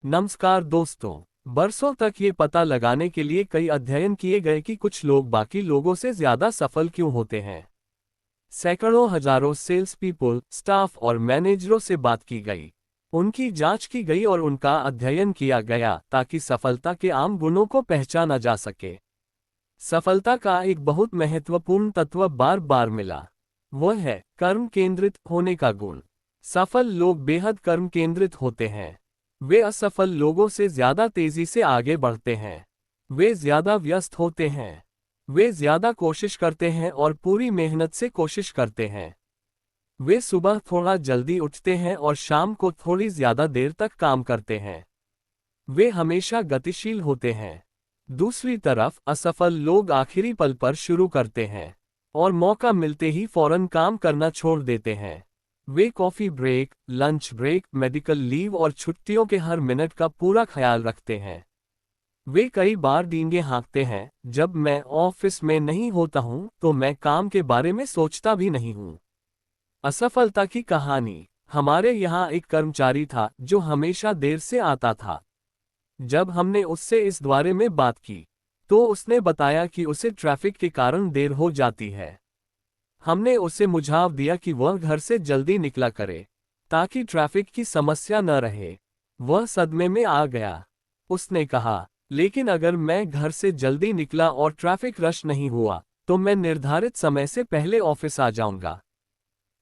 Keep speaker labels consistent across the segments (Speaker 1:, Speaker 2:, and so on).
Speaker 1: नमस्कार दोस्तों। बरसों तक ये पता लगाने के लिए कई अध्ययन किए गए कि कुछ लोग बाकी लोगों से ज्यादा सफल क्यों होते हैं। सैकड़ों हजारों सेल्स पीपल, स्टाफ और मैनेजरों से बात की गई। उनकी जांच की गई और उनका अध्ययन किया गया ताकि सफलता के आम गुणों को पहचाना जा सके। सफलता का एक बहुत महत्वपूर्ण तत्व बार बार मिला। वह है कर्म केंद्रित होने का गुण। सफल लोग बेहद कर्म केंद्रित होते हैं। वे असफल लोगों से ज्यादा तेजी से आगे बढ़ते हैं। वे ज्यादा व्यस्त होते हैं। वे ज्यादा कोशिश करते हैं और पूरी मेहनत से कोशिश करते हैं। वे सुबह थोड़ा जल्दी उठते हैं और शाम को थोड़ी ज्यादा देर तक काम करते हैं। वे हमेशा गतिशील होते हैं। दूसरी तरफ असफल लोग आखिरी पल पर शुरू करते हैं और मौका मिलते ही फौरन काम करना छोड़ देते हैं। वे coffee break, lunch break, medical leave और छुट्टियों के हर मिनट का पूरा ख्याल रखते हैं। वे कई बार डींगे हाँकते हैं, जब मैं ऑफिस में नहीं होता हूं तो मैं काम के बारे में सोचता भी नहीं हूं। असफलता की कहानी। हमारे यहाँ एक कर्मचारी था जो हमेशा देर से आता था। जब हमने उससे इस बारे में बात की तो उसने बताया कि उसे ट्रैफिक के कारण देर हो जाती है। हमने उसे सुझाव दिया कि वह घर से जल्दी निकला करे ताकि ट्रैफिक की समस्या न रहे। वह सदमे में आ गया। उसने कहा, लेकिन अगर मैं घर से जल्दी निकला और ट्रैफिक रश नहीं हुआ तो मैं निर्धारित समय से पहले ऑफिस आ जाऊंगा।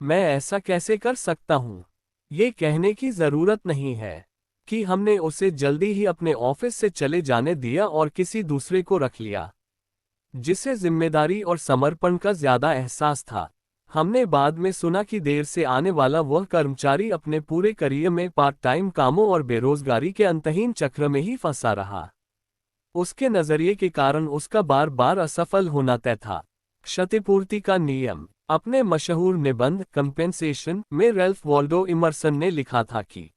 Speaker 1: मैं ऐसा कैसे कर सकता हूं? ये कहने की जरूरत नहीं है कि हमने उसे जल्दी ही अपने ऑफिस से चले जाने दिया और किसी दूसरे को रख लिया जिसे जिम्मेदारी और समर्पण का ज्यादा एहसास था। हमने बाद में सुना कि देर से आने वाला वह कर्मचारी अपने पूरे करियर में पार्ट टाइम कामों और बेरोजगारी के अंतहीन चक्र में ही फंसा रहा। उसके नजरिए के कारण उसका बार बार असफल होना तय था। क्षतिपूर्ति का नियम। अपने मशहूर निबंध कंपेंसेशन में रैल्फ वॉल्डो इमर्सन ने लिखा था कि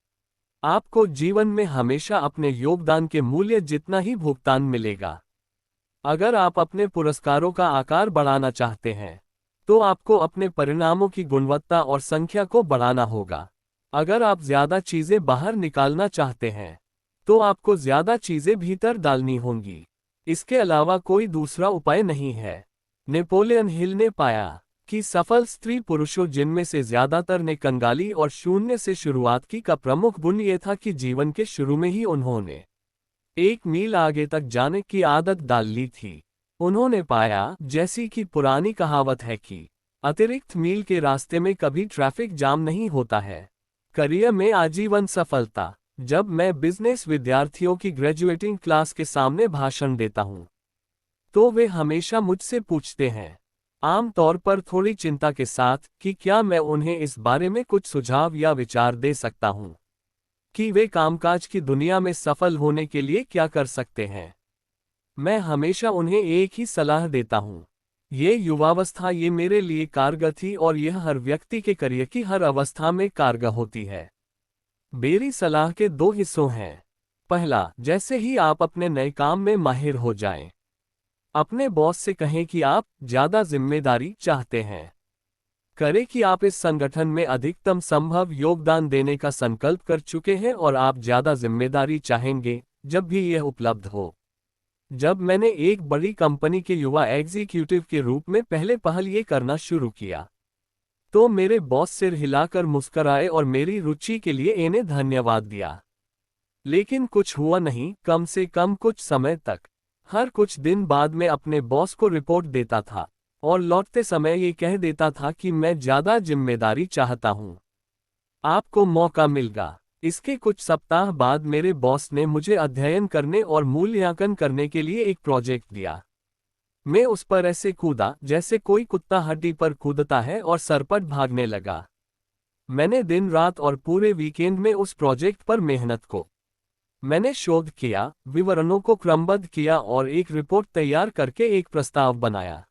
Speaker 1: आपको जीवन में हमेशा अपने योगदान के मूल्य जितना ही भुगतान मिलेगा। अगर आप अपने पुरस्कारों का आकार बढ़ाना चाहते हैं तो आपको अपने परिणामों की गुणवत्ता और संख्या को बढ़ाना होगा। अगर आप ज्यादा चीजें बाहर निकालना चाहते हैं तो आपको ज्यादा चीजें भीतर डालनी होंगी। इसके अलावा कोई दूसरा उपाय नहीं है। नेपोलियन हिल ने पाया कि सफल स्त्री पुरुषों जिनमें से ज्यादातर ने कंगाली और शून्य से शुरुआत की का प्रमुख गुण ये था कि जीवन के शुरू में ही उन्होंने 1 मील आगे तक जाने की आदत डाल ली थी। उन्होंने पाया, जैसी कि पुरानी कहावत है कि अतिरिक्त मील के रास्ते में कभी ट्रैफिक जाम नहीं होता है। करियर में आजीवन सफलता। जब मैं बिजनेस विद्यार्थियों की ग्रेजुएटिंग क्लास के सामने भाषण देता हूं तो वे हमेशा मुझसे पूछते हैं, आमतौर पर थोड़ी चिंता के साथ, कि क्या मैं उन्हें इस बारे में कुछ सुझाव या विचार दे सकता हूं कि वे कामकाज की दुनिया में सफल होने के लिए क्या कर सकते हैं। मैं हमेशा उन्हें एक ही सलाह देता हूं। ये युवावस्था ये मेरे लिए कारगर थी और यह हर व्यक्ति के करियर की हर अवस्था में कारगर होती है। मेरी सलाह के 2 हिस्सों हैं। पहला, जैसे ही आप अपने नए काम में माहिर हो जाएं, अपने बॉस से कहें कि आप ज्यादा जिम्मेदारी चाहते हैं। करें कि आप इस संगठन में अधिकतम संभव योगदान देने का संकल्प कर चुके हैं और आप ज्यादा जिम्मेदारी चाहेंगे जब भी यह उपलब्ध हो। जब मैंने एक बड़ी कंपनी के युवा एग्जीक्यूटिव के रूप में पहले पहल ये करना शुरू किया तो मेरे बॉस सिर हिलाकर मुस्कराए और मेरी रुचि के लिए इन्हें धन्यवाद दिया। लेकिन कुछ हुआ नहीं। कम से कम कुछ समय तक हर कुछ दिन बाद में अपने बॉस को रिपोर्ट देता था और लौटते समय ये कह देता था कि मैं ज्यादा जिम्मेदारी चाहता हूं। आपको मौका मिलेगा। इसके कुछ सप्ताह बाद मेरे बॉस ने मुझे अध्ययन करने और मूल्यांकन करने के लिए एक प्रोजेक्ट दिया। मैं उस पर ऐसे कूदा जैसे कोई कुत्ता हड्डी पर कूदता है और सरपट भागने लगा। मैंने दिन रात और पूरे वीकेंड में उस प्रोजेक्ट पर मेहनत को मैंने शोध किया, विवरणों को क्रमबद्ध किया और एक रिपोर्ट तैयार करके एक प्रस्ताव बनाया।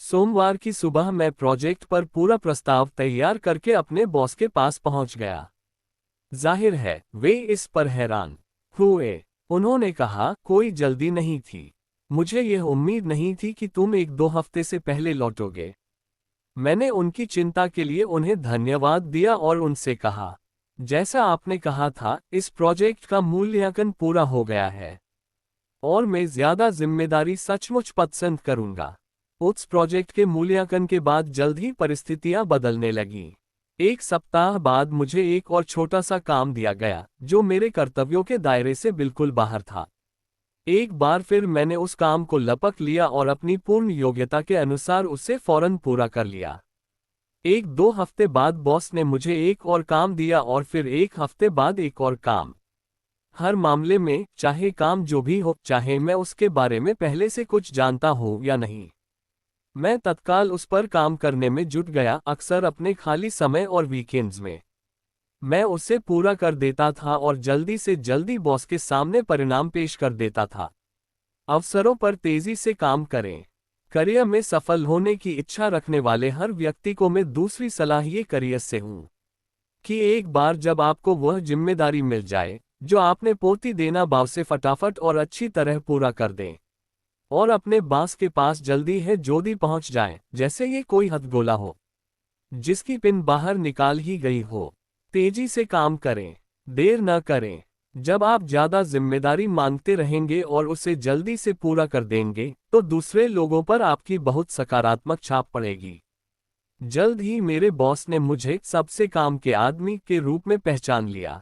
Speaker 1: सोमवार की सुबह मैं प्रोजेक्ट पर पूरा प्रस्ताव तैयार करके अपने बॉस के पास पहुंच गया। जाहिर है वे इस पर हैरान हुए। उन्होंने कहा, कोई जल्दी नहीं थी। मुझे यह उम्मीद नहीं थी कि तुम 1-2 हफ्ते से पहले लौटोगे। मैंने उनकी चिंता के लिए उन्हें धन्यवाद दिया और उनसे कहा, जैसा आपने कहा था, इस प्रोजेक्ट का मूल्यांकन पूरा हो गया है और मैं ज्यादा जिम्मेदारी सचमुच पसंद करूंगा। उस प्रोजेक्ट के मूल्यांकन के बाद जल्द ही परिस्थितियां बदलने लगीं। एक सप्ताह बाद मुझे एक और छोटा सा काम दिया गया जो मेरे कर्तव्यों के दायरे से बिल्कुल बाहर था। एक बार फिर मैंने उस काम को लपक लिया और अपनी पूर्ण योग्यता के अनुसार उसे फौरन पूरा कर लिया। एक दो हफ्ते बाद बॉस ने मुझे एक और काम दिया और फिर एक हफ्ते बाद एक और काम। हर मामले में, चाहे काम जो भी हो, चाहे मैं उसके बारे में पहले से कुछ जानता हूं या नहीं, मैं तत्काल उस पर काम करने में जुट गया, अक्सर अपने खाली समय और वीकेंड्स में। मैं उसे पूरा कर देता था और जल्दी से जल्दी बॉस के सामने परिणाम पेश कर देता था। अवसरों पर तेजी से काम करें। करियर में सफल होने की इच्छा रखने वाले हर व्यक्ति को मैं दूसरी सलाह ये करियर से हूं कि एक बार जब आपको वह जिम्मेदारी मिल जाए जो आपने पोती देना भाव से फटाफट और अच्छी तरह पूरा कर दें और अपने बास के पास जल्दी है जोदी पहुंच जाएं, जैसे ये कोई हथगोला हो जिसकी पिन बाहर निकाल ही गई हो। तेजी से काम करें, देर न करें। जब आप ज्यादा जिम्मेदारी मांगते रहेंगे और उसे जल्दी से पूरा कर देंगे तो दूसरे लोगों पर आपकी बहुत सकारात्मक छाप पड़ेगी। जल्द ही मेरे बॉस ने मुझे सबसे काम के आदमी के रूप में पहचान लिया।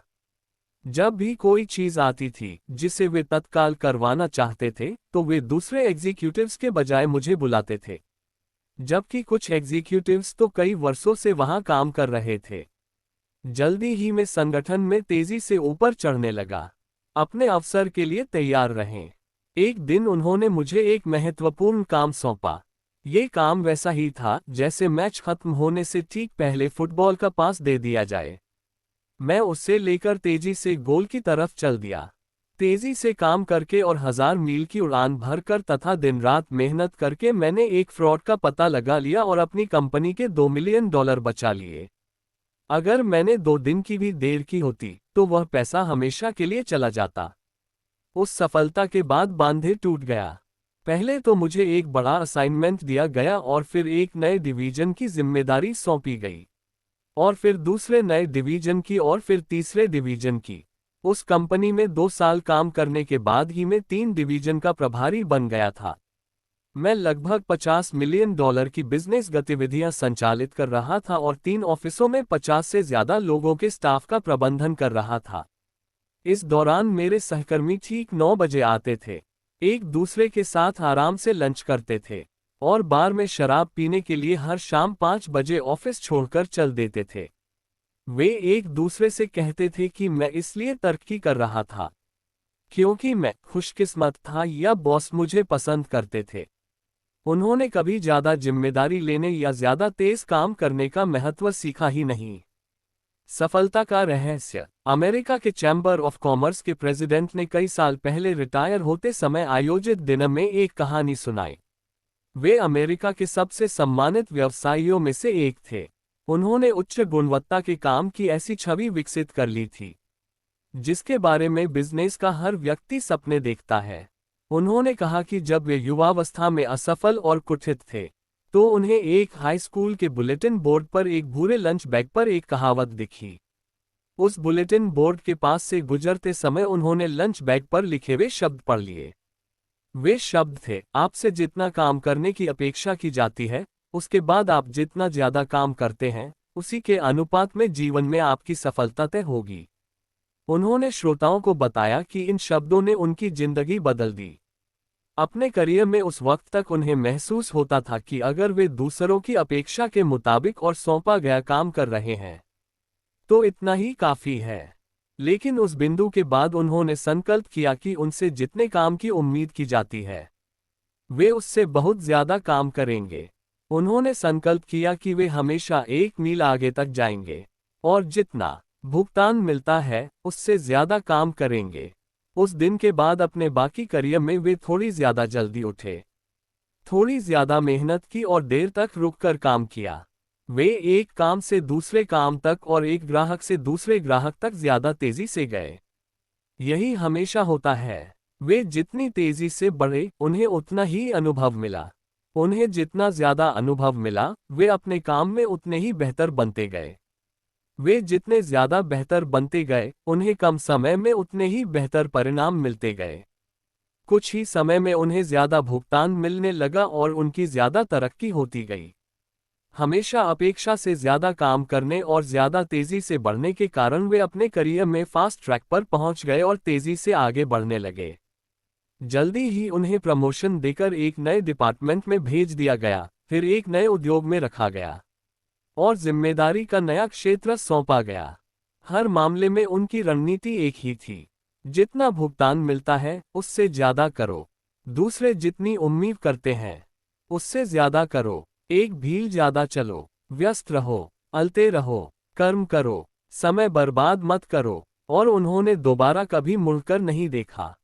Speaker 1: जब भी कोई चीज आती थी जिसे वे तत्काल करवाना चाहते थे तो वे दूसरे एग्जीक्यूटिव्स के बजाय मुझे बुलाते थे, जबकि कुछ एग्जीक्यूटिव्स तो कई वर्षों से वहां काम कर रहे थे। जल्दी ही मैं संगठन में तेजी से ऊपर चढ़ने लगा। अपने अवसर के लिए तैयार रहें। एक दिन उन्होंने मुझे एक महत्वपूर्ण काम सौंपा। ये काम वैसा ही था जैसे मैच खत्म होने से ठीक पहले फुटबॉल का पास दे दिया जाए। मैं उसे लेकर तेजी से गोल की तरफ चल दिया। तेजी से काम करके और 1000 मील की उड़ान भरकर तथा दिन रात मेहनत करके मैंने एक फ्रॉड का पता लगा लिया और अपनी कंपनी के $2 मिलियन बचा लिए। अगर मैंने 2 दिन की भी देर की होती तो वह पैसा हमेशा के लिए चला जाता। उस सफलता के बाद बांधे टूट गया। पहले तो मुझे एक बड़ा असाइनमेंट दिया गया और फिर एक नए डिवीजन की जिम्मेदारी सौंपी गई और फिर दूसरे नए डिवीजन की और फिर तीसरे डिवीजन की। उस कंपनी में 2 साल काम करने के बाद ही मैं 3 डिवीजन का प्रभारी बन गया था। मैं लगभग $50 मिलियन की बिजनेस गतिविधियां संचालित कर रहा था और 3 ऑफिसों में 50 से ज्यादा लोगों के स्टाफ का प्रबंधन कर रहा था। इस दौरान मेरे सहकर्मी ठीक 9 बजे आते थे, एक दूसरे के साथ आराम से लंच करते थे और बार में शराब पीने के लिए हर शाम 5 बजे ऑफिस छोड़कर चल देते थे। वे एक दूसरे से कहते थे कि मैं इसलिए तरक्की कर रहा था क्योंकि मैं खुशकिस्मत था या बॉस मुझे पसंद करते थे। उन्होंने कभी ज्यादा जिम्मेदारी लेने या ज्यादा तेज काम करने का महत्व सीखा ही नहीं। सफलता का रहस्य। अमेरिका के चैम्बर ऑफ कॉमर्स के प्रेसिडेंट ने कई साल पहले रिटायर होते समय आयोजित दिन में एक कहानी सुनाई। वे अमेरिका के सबसे सम्मानित व्यवसायियों में से एक थे। उन्होंने उच्च गुणवत्ता के काम की ऐसी छवि विकसित कर ली थी जिसके बारे में बिजनेस का हर व्यक्ति सपने देखता है। उन्होंने कहा कि जब वे युवावस्था में असफल और कुटित थे तो उन्हें एक हाई स्कूल के बुलेटिन बोर्ड पर एक भूरे लंच बैग पर एक कहावत दिखी। उस बुलेटिन बोर्ड के पास से गुजरते समय उन्होंने लंच बैग पर लिखे हुए शब्द पढ़ लिए। वे शब्द थे, आपसे जितना काम करने की अपेक्षा की जाती है, उसके बाद आप जितना ज्यादा काम करते हैं, उसी के अनुपात में जीवन में आपकी सफलता तय होगी। उन्होंने श्रोताओं को बताया कि इन शब्दों ने उनकी जिंदगी बदल दी। अपने करियर में उस वक्त तक उन्हें महसूस होता था कि अगर वे दूसरों की अपेक्षा के मुताबिक और सौंपा गया काम कर रहे हैं तो इतना ही काफी है। लेकिन उस बिंदु के बाद उन्होंने संकल्प किया कि उनसे जितने काम की उम्मीद की जाती है वे उससे बहुत ज्यादा काम करेंगे। उन्होंने संकल्प किया कि वे हमेशा 1 मील आगे तक जाएंगे और जितना भुगतान मिलता है उससे ज्यादा काम करेंगे। उस दिन के बाद अपने बाकी करियर में वे थोड़ी ज्यादा जल्दी उठे, थोड़ी ज्यादा मेहनत की और देर तक रुककर काम किया। वे एक काम से दूसरे काम तक और एक ग्राहक से दूसरे ग्राहक तक ज्यादा तेजी से गए। यही हमेशा होता है। वे जितनी तेजी से बढ़े उन्हें उतना ही अनुभव मिला। उन्हें जितना ज्यादा अनुभव मिला वे अपने काम में उतने ही बेहतर बनते गए। वे जितने ज्यादा बेहतर बनते गए, उन्हें कम समय में उतने ही बेहतर परिणाम मिलते गए। कुछ ही समय में उन्हें ज्यादा भुगतान मिलने लगा और उनकी ज्यादा तरक्की होती गई। हमेशा अपेक्षा से ज्यादा काम करने और ज्यादा तेजी से बढ़ने के कारण वे अपने करियर में फास्ट ट्रैक पर पहुंच गए और तेजी से आगे बढ़ने लगे। जल्दी ही उन्हें प्रमोशन देकर एक नए डिपार्टमेंट में भेज दिया गया, फिर एक नए उद्योग में रखा गया और जिम्मेदारी का नया क्षेत्र सौंपा गया। हर मामले में उनकी रणनीति एक ही थी, जितना भुगतान मिलता है उससे ज्यादा करो। दूसरे जितनी उम्मीद करते हैं उससे ज्यादा करो। एक भील ज्यादा चलो, व्यस्त रहो, अलते रहो, कर्म करो, समय बर्बाद मत करो। और उन्होंने दोबारा कभी मुड़कर नहीं देखा।